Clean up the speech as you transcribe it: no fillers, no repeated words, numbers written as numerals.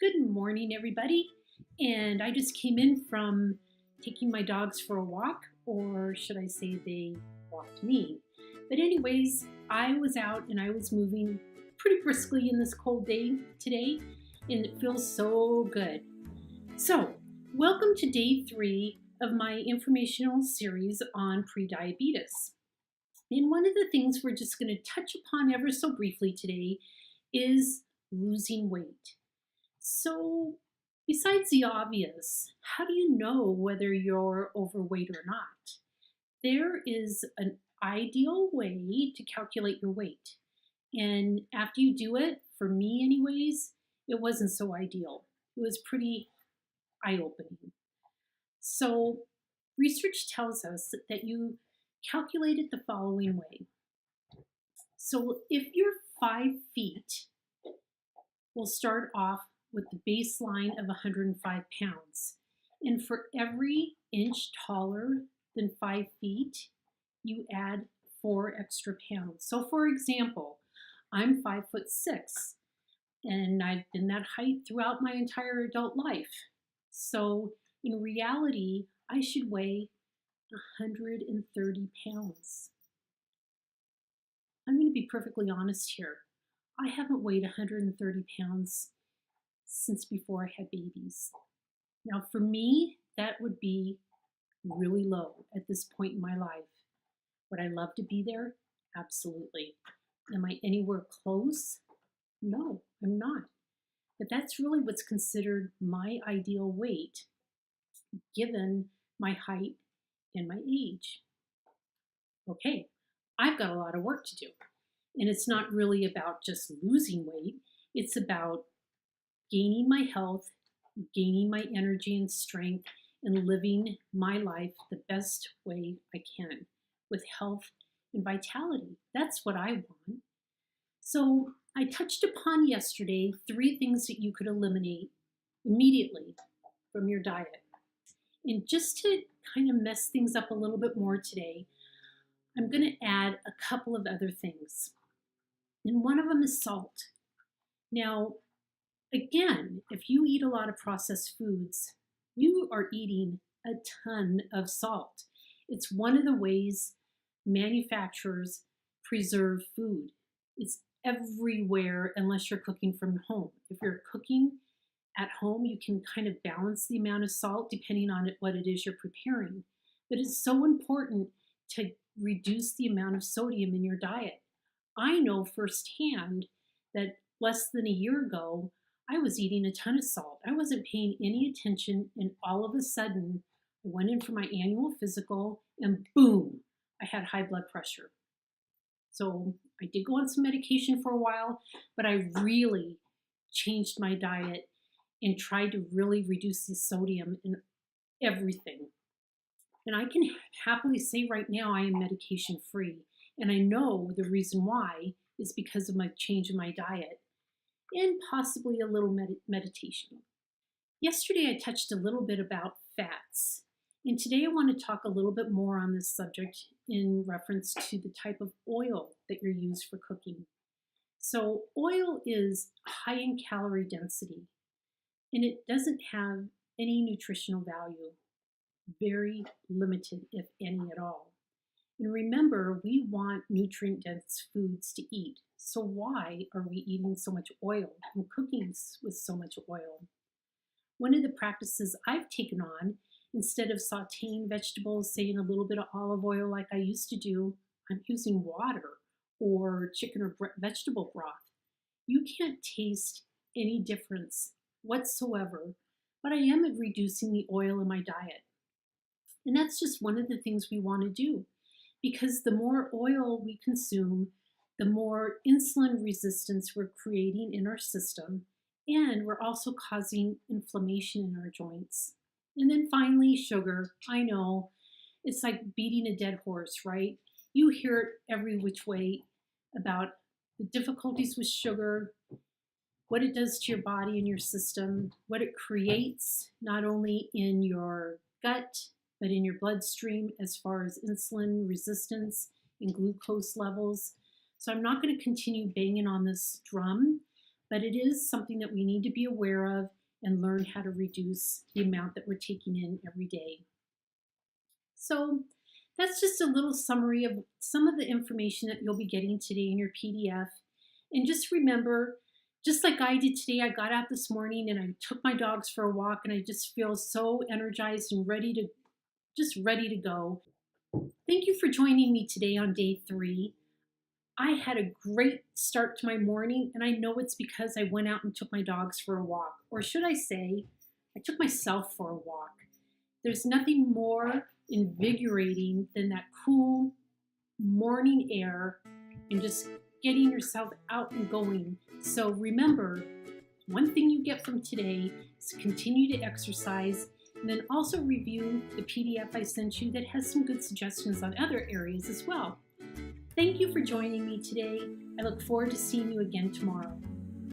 Good morning, everybody. And I just came in from taking my dogs for a walk, or should I say, they walked me. But, anyways, I was out and I was moving pretty briskly in this cold day today, and it feels so good. So, welcome to day 3 of my informational series on prediabetes. And one of the things we're just going to touch upon ever so briefly today is losing weight. So, besides the obvious, how do you know whether you're overweight or not? There is an ideal way to calculate your weight. And after you do it, for me, anyways, it wasn't so ideal. It was pretty eye opening. So, research tells us that you calculate it the following way. So, if you're 5 feet, we'll start off with the baseline of 105 pounds. And for every inch taller than 5 feet, you add 4 extra pounds. So, for example, I'm 5'6", and I've been that height throughout my entire adult life. So, in reality, I should weigh 130 pounds. I'm going to be perfectly honest here. I haven't weighed 130 pounds since before I had babies. Now, for me, that would be really low at this point in my life. Would I love to be there? Absolutely. Am I anywhere close? No, I'm not. But that's really what's considered my ideal weight given my height and my age. Okay, I've got a lot of work to do. And it's not really about just losing weight, it's about gaining my health, gaining my energy and strength, and living my life the best way I can with health and vitality. That's what I want. So, I touched upon yesterday 3 things that you could eliminate immediately from your diet. And just to kind of mess things up a little bit more today, I'm going to add a couple of other things. And one of them is salt. Now, again, if you eat a lot of processed foods, you are eating a ton of salt. It's one of the ways manufacturers preserve food. It's everywhere unless you're cooking from home. If you're cooking at home, you can kind of balance the amount of salt depending on what it is you're preparing. But it's so important to reduce the amount of sodium in your diet. I know firsthand that less than a year ago, I was eating a ton of salt. I wasn't paying any attention, and all of a sudden, I went in for my annual physical, and boom, I had high blood pressure. So I did go on some medication for a while, but I really changed my diet and tried to really reduce the sodium in everything. And I can happily say right now I am medication free. And I know the reason why is because of my change in my diet and possibly a little meditation. Yesterday I touched a little bit about fats. And today I want to talk a little bit more on this subject in reference to the type of oil that you're used for cooking. So oil is high in calorie density and it doesn't have any nutritional value. Very limited, if any at all. And remember, we want nutrient-dense foods to eat. So why are we eating so much oil and cooking with so much oil? One of the practices I've taken on, instead of sauteing vegetables, say in a little bit of olive oil like I used to do, I'm using water or chicken or vegetable broth. You can't taste any difference whatsoever, but I am reducing the oil in my diet. And that's just one of the things we want to do because the more oil we consume, the more insulin resistance we're creating in our system, and we're also causing inflammation in our joints. And then finally, sugar. I know it's like beating a dead horse, right? You hear it every which way about the difficulties with sugar, what it does to your body and your system, what it creates not only in your gut, but in your bloodstream as far as insulin resistance and glucose levels. So I'm not going to continue banging on this drum, but it is something that we need to be aware of and learn how to reduce the amount that we're taking in every day. So that's just a little summary of some of the information that you'll be getting today in your PDF. And just remember, just like I did today, I got out this morning and I took my dogs for a walk, and I just feel so energized and ready to go. Thank you for joining me today on day 3. I had a great start to my morning, and I know it's because I went out and took my dogs for a walk. Or should I say, I took myself for a walk. There's nothing more invigorating than that cool morning air and just getting yourself out and going. So remember, one thing you get from today is continue to exercise, and then also review the PDF I sent you that has some good suggestions on other areas as well. Thank you for joining me today. I look forward to seeing you again tomorrow.